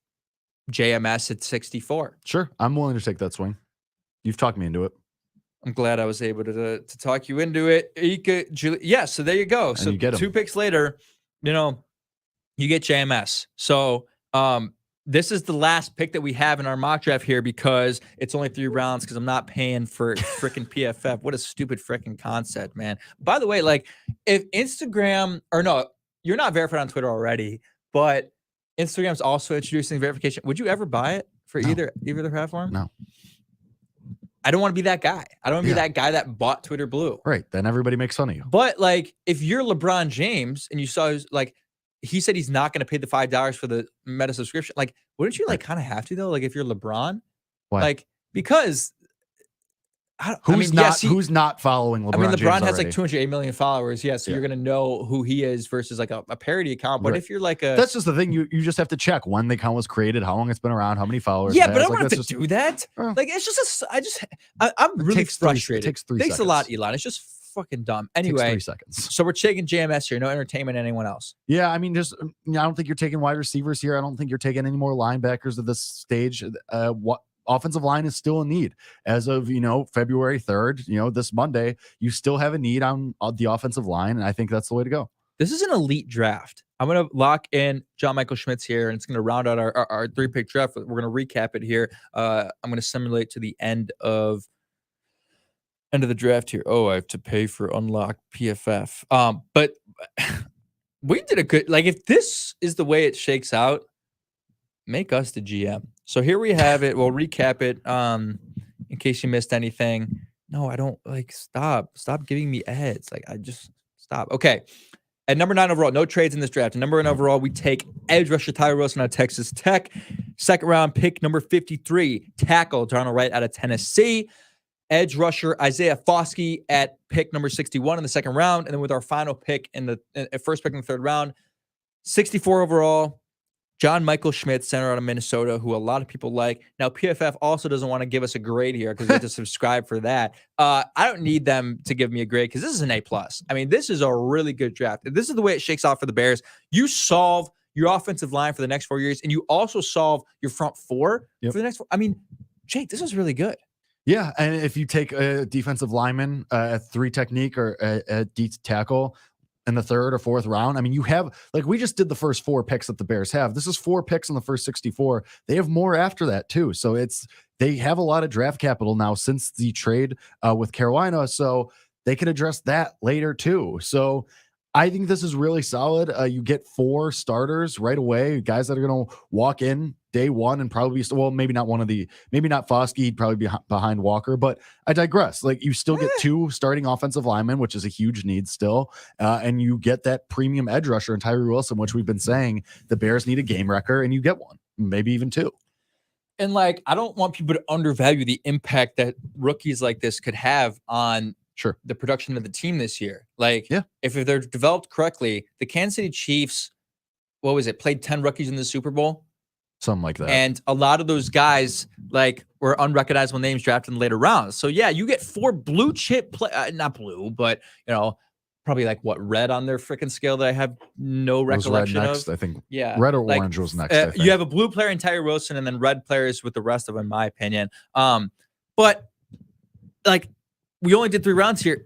JMS at 64. Sure. I'm willing to take that swing. You've talked me into it. I'm glad I was able to talk you into it. Yeah, so there you go. And so you 2 picks later, you get JMS. So this is the last pick that we have in our mock draft here because it's only 3 rounds because I'm not paying for freaking PFF. What a stupid freaking concept, man. By the way, like if Instagram you're not verified on Twitter already, but Instagram's also introducing verification. Would you ever buy it for either the platform? No. I don't want to be that guy. I don't want to be that guy that bought Twitter Blue. Right. Then everybody makes fun of you. But like if you're LeBron James and you saw like he said he's not going to pay the $5 for the Meta subscription. Like, wouldn't you like kind of have to though? Like if you're LeBron, why? Like because Who's not following LeBron? I mean, LeBron James has like already? 208 million followers. Yeah, so Yeah. you're gonna know who he is versus like a parody account. But Right. if you're like a That's just the thing. You just have to check when the account was created, how long it's been around, how many followers. yeah, it but I has. don't Like, have that's to just do that. well, Like it's just I'm it really takes three- it frustrated. takes 3 Thanks a lot, seconds. Elon. It's just fucking dumb. takes 3 Anyway, seconds. so we're taking JMS here. No entertainment. Anyone else? Yeah, I mean, just I don't think you're taking wide receivers here. I don't think you're taking any more linebackers at this stage. What offensive line is still a need as of February 3rd. This Monday, you still have a need on the offensive line, and I think that's the way to go. This is an elite draft. I'm going to lock in John Michael Schmitz here, and it's going to round out our 3-pick draft. We're going to recap it here. I'm going to simulate to the end of the draft here. Oh, I have to pay for unlocked PFF. But we did a good, like, if this is the way it shakes out, make us the GM. So here we have it. We'll recap it in case you missed anything. No, I don't stop giving me ads. Like, I just stop. Okay. At number 9 overall, no trades in this draft. At number 1 overall, we take edge rusher Tyler Wilson out of Texas Tech. Second round pick, number 53, tackle Darnell Wright out of Tennessee. Edge rusher Isaiah Foskey at pick number 61 in the second round. And then with our final pick in the first pick in the third round, 64 overall, John Michael Schmitz, center out of Minnesota, who a lot of people like. Now, PFF also doesn't want to give us a grade here because we have to subscribe for that. I don't need them to give me a grade because this is an A+. I mean, this is a really good draft. This is the way it shakes out for the Bears. You solve your offensive line for the next 4 years, and you also solve your front four for the next 4. I mean, Jake, this is really good. Yeah, and if you take a defensive lineman at 3 technique or a D tackle in the 3rd or 4th round, I mean, you have, like, we just did the first 4 picks that the Bears have. This is 4 picks in the first 64. They have more after that too. So they have a lot of draft capital now since the trade with Carolina. So they can address that later too. So I think this is really solid. You get 4 starters right away, guys that are going to walk in day one and probably maybe not Foskey, he'd probably be behind Walker, but I digress. Like, you still get 2 starting offensive linemen, which is a huge need still. And you get that premium edge rusher in Tyree Wilson, which we've been saying the Bears need a game wrecker, and you get one, maybe even 2. And like, I don't want people to undervalue the impact that rookies like this could have on the production of the team this year. Like, if they're developed correctly, the Kansas City Chiefs, played 10 rookies in the Super Bowl? Something like that. And a lot of those guys were unrecognizable names drafted in later rounds. So yeah, you get 4 blue chip not blue, but probably red on their freaking scale that I have no recollection red next, of. I think. Yeah, red or orange was next. I think. You have a blue player in Tyree Wilson, and then red players with the rest of them, in my opinion. But we only did 3 rounds here.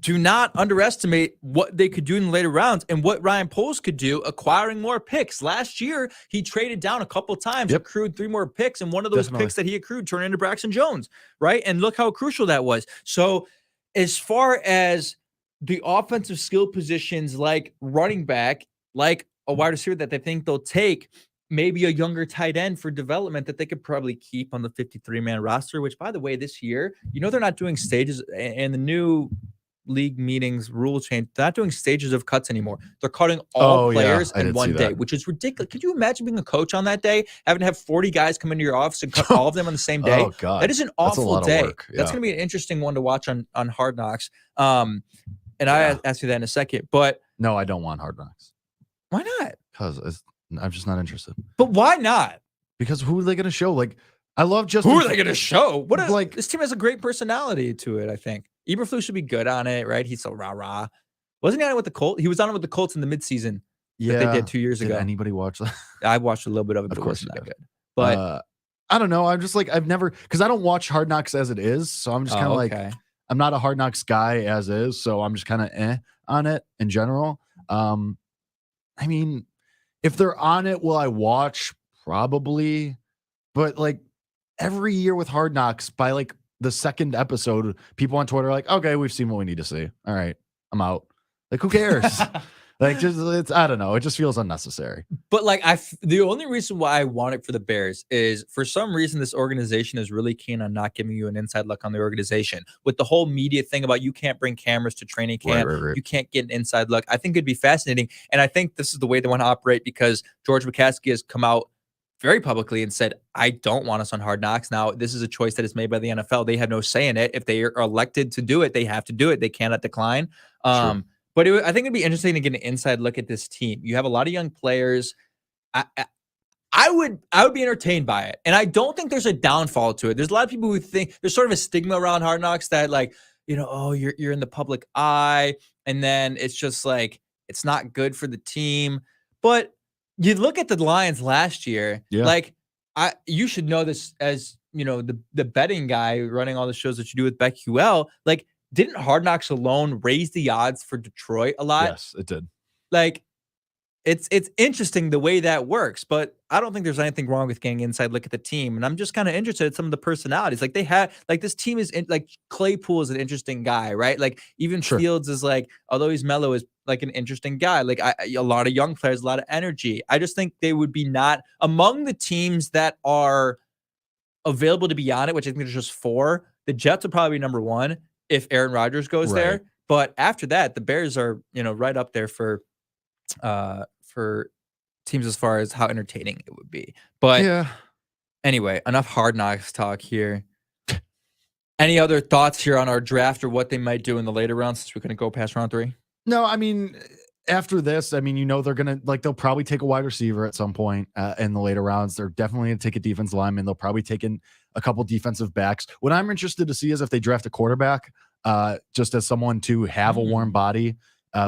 Do not underestimate what they could do in the later rounds and what Ryan Poles could do acquiring more picks. Last year, he traded down a couple times, accrued 3 more picks, and one of those picks that he accrued turned into Braxton Jones, right? And look how crucial that was. So as far as the offensive skill positions like running back, like a wide receiver that they think they'll take, maybe a younger tight end for development that they could probably keep on the 53-man roster, which, by the way, this year, they're not doing stages and the new league meetings rule change. They're not doing stages of cuts anymore. They're cutting all players in one day, which is ridiculous. Could you imagine being a coach on that day, having to have 40 guys come into your office and cut all of them on the same day? Oh God, that is an awful day. That's going to be an interesting one to watch on Hard Knocks. I ask you that in a second, but no, I don't want Hard Knocks. Why not? Because I'm just not interested. But why not? Because who are they going to show? Like, I love Justin. Who are they going to show? This team has a great personality to it, I think. Eberflus should be good on it, right? He's so rah-rah. Wasn't he on it with the Colts? He was on it with the Colts in the midseason that they did 2 years ago. Did anybody watch that? I watched a little bit of it, but it wasn't that good. But I don't know. I'm just I've never, because I don't watch Hard Knocks as it is. So I'm just kind of I'm not a Hard Knocks guy as is. So I'm just kind of on it in general. I mean, if they're on it, will I watch? Probably. But every year with Hard Knocks, by the second episode, people on Twitter are like, okay, we've seen what we need to see. All right, I'm out. Who cares? I don't know. It just feels unnecessary. But the only reason why I want it for the Bears is, for some reason, this organization is really keen on not giving you an inside look on the organization. With the whole media thing about you can't bring cameras to training camp, right. You can't get an inside look. I think it'd be fascinating. And I think this is the way they want to operate, because George McCaskey has come out very publicly and said, I don't want us on Hard Knocks. Now, this is a choice that is made by the NFL. They have no say in it. If they are elected to do it, they have to do it. They cannot decline. Sure. But I think it'd be interesting to get an inside look at this team. You have a lot of young players. I would be entertained by it. And I don't think there's a downfall to it. There's a lot of people who think there's sort of a stigma around Hard Knocks that like, oh, you're in the public eye, and then it's just like it's not good for the team. But you look at the Lions last year, Yeah. like you should know this as the betting guy running all the shows that you do with BetQL. Like, didn't Hard Knocks alone raise the odds for Detroit a lot? Yes, it did. Like, it's interesting the way that works, but I don't think there's anything wrong with getting inside look at the team. And I'm just kind of interested in some of the personalities. Like, they have like this team is like Claypool is an interesting guy, right? Like, even Sure. Fields is like, although he's mellow, is like an interesting guy. Like, a lot of young players, a lot of energy. I just think they would be not among the teams that are available to be on it, which I think there's just 4. The Jets would probably be number 1 if Aaron Rodgers goes Right. there. But after that, the Bears are, right up there for teams as far as how entertaining it would be. But Yeah. anyway, enough Hard Knocks talk here. Any other thoughts here on our draft or what they might do in the later rounds since we're going to go past round 3? No, I mean, after this, I mean, they're going to they'll probably take a wide receiver at some point in the later rounds. They're definitely going to take a defense lineman. They'll probably take in a couple defensive backs. What I'm interested to see is if they draft a quarterback, just as someone to have a warm body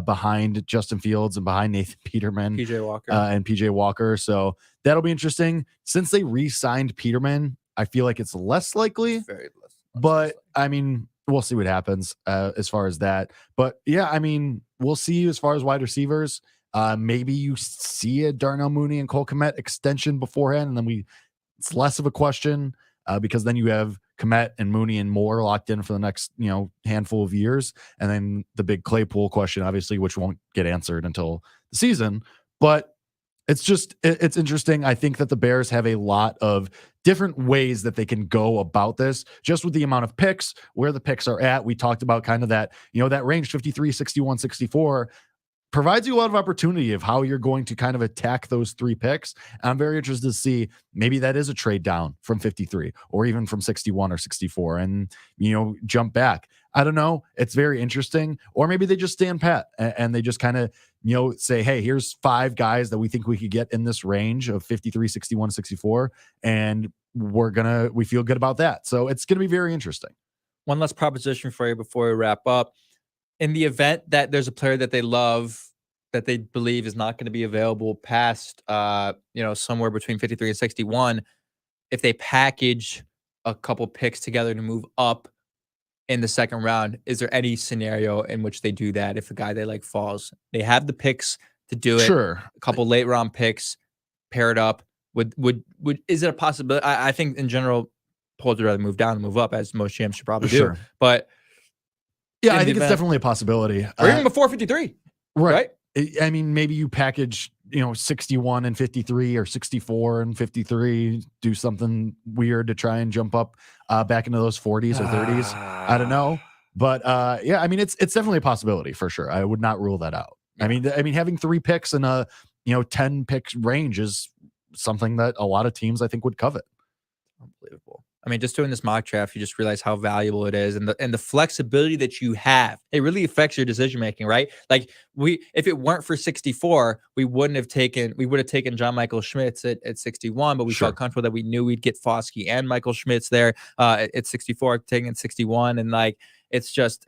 behind Justin Fields and behind Nathan Peterman, PJ Walker. and PJ Walker. So that'll be interesting. Since they re-signed Peterman, I feel like it's less likely. It's very less But likely. I mean, we'll see what happens as far as that. But yeah, I mean, we'll see as far as wide receivers. Maybe you see a Darnell Mooney and Cole Kmet extension beforehand, and then it's less of a question because then you have Kmet and Mooney and Moore locked in for the next handful of years, and then the big Claypool question, obviously, which won't get answered until the season. But it's interesting. I think that the Bears have a lot of different ways that they can go about this, just with the amount of picks, where the picks are at. We talked about kind of that, that range 53, 61, 64 provides you a lot of opportunity of how you're going to kind of attack those 3 picks. And I'm very interested to see maybe that is a trade down from 53 or even from 61 or 64 and, jump back. I don't know. It's very interesting. Or maybe they just stand pat and they just kind of, say, hey, here's 5 guys that we think we could get in this range of 53, 61, 64. And we feel good about that. So it's going to be very interesting. One last proposition for you before we wrap up. In the event that there's a player that they love that they believe is not going to be available past, somewhere between 53 and 61, if they package a couple picks together to move up in the second round, is there any scenario in which they do that if a guy they like falls? They have the picks to do it. Sure. A couple late round picks paired up. Would is it a possibility? I think in general, Paul would rather move down than move up, as most GMs should probably do. But yeah, I think it's definitely a possibility. Or even before 53. Right. I mean, maybe you package, 61 and 53 or 64 and 53, do something weird to try and jump up back into those 40s or 30s. I don't know. But yeah, I mean, it's definitely a possibility for sure. I would not rule that out. Yeah. I mean, having 3 picks in a, 10 picks range is something that a lot of teams I think would covet. Unbelievable. I mean, just doing this mock draft, you just realize how valuable it is, and the flexibility that you have. It really affects your decision making, right? Like if it weren't for 64, we would have taken John Michael Schmitz at 61, but we felt comfortable that we knew we'd get Foskey and Michael Schmitz there at 64, taking 61, and like it's just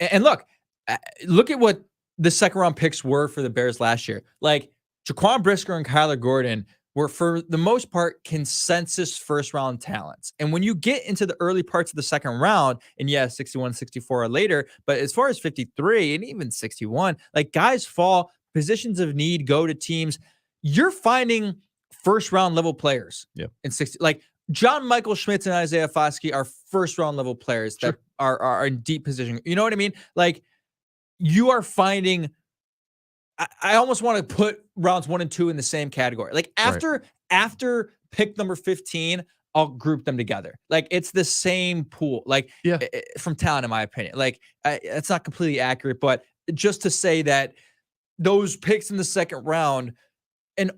and look at what the second round picks were for the Bears last year. Like Jaquan Brisker and Kyler Gordon were, for the most part, consensus first-round talents. And when you get into the early parts of the second round, and yeah, 61, 64 or later, but as far as 53 and even 61, like guys fall, positions of need go to teams. You're finding first-round level players in 60. Like John Michael Schmitz and Isaiah Foskey are first-round level players that are in deep position. You know what I mean? Like you are finding... I almost want to put rounds 1 and 2 in the same category. Like after pick number 15, I'll group them together. Like it's the same pool, like from talent, in my opinion. Like it's not completely accurate, but just to say that those picks in the second round, and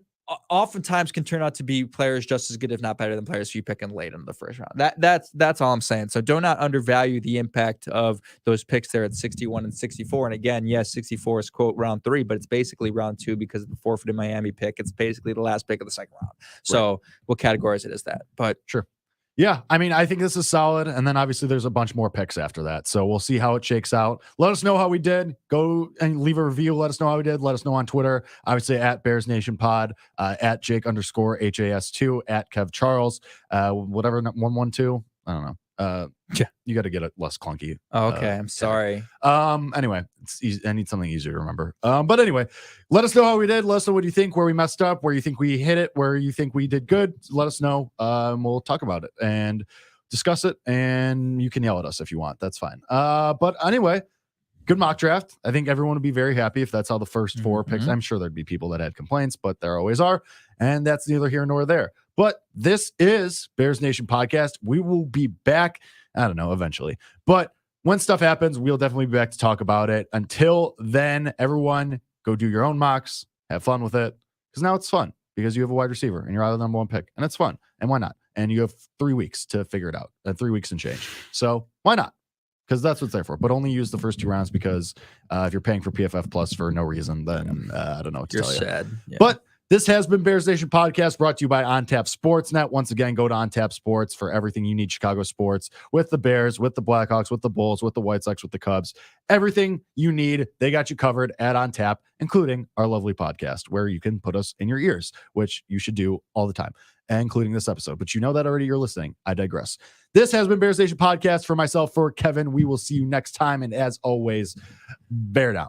oftentimes can turn out to be players just as good, if not better, than players you pick in late in the first round. That's all I'm saying. So do not undervalue the impact of those picks there at 61 and 64. And again, yes, 64 is quote round 3, but it's basically round 2 because of the forfeited Miami pick. It's basically the last pick of the second round. So we'll categorize it as that. But sure. Yeah, I mean, I think this is solid. And then obviously there's a bunch more picks after that. So we'll see how it shakes out. Let us know how we did. Go and leave a review. Let us know how we did. Let us know on Twitter. Obviously at Bears Nation Pod, at Jake_HAS2, at Kev Charles, whatever, 112. I don't know. Yeah, you got to get it less clunky. Okay, I'm sorry. Anyway, it's easy. I need something easier to remember. But anyway, let us know how we did. Let us know what you think, where we messed up, where you think we hit it, where you think we did good. Let us know. We'll talk about it and discuss it. And you can yell at us if you want. That's fine. But anyway, good mock draft. I think everyone would be very happy if that's how the first 4 picks. I'm sure there'd be people that had complaints, but there always are. And that's neither here nor there. But this is Bears Nation Podcast. We will be back, I don't know, eventually. But when stuff happens, we'll definitely be back to talk about it. Until then, everyone, go do your own mocks. Have fun with it. Because now it's fun. Because you have a wide receiver and you're out of the number 1 pick. And it's fun. And why not? And you have 3 weeks to figure it out. 3 weeks and change. So why not? Because that's what it's there for. But only use the first 2 rounds because if you're paying for PFF Plus for no reason, then I don't know what to tell you. You're sad. Yeah. But this has been Bears Nation Podcast, brought to you by OnTap Sportsnet. Once again, go to OnTap Sports for everything you need Chicago sports, with the Bears, with the Blackhawks, with the Bulls, with the White Sox, with the Cubs. Everything you need, they got you covered at OnTap, including our lovely podcast, where you can put us in your ears, which you should do all the time, including this episode. But you know that already, you're listening. I digress. This has been Bears Nation Podcast. For myself, for Kevin, we will see you next time. And as always, bear down.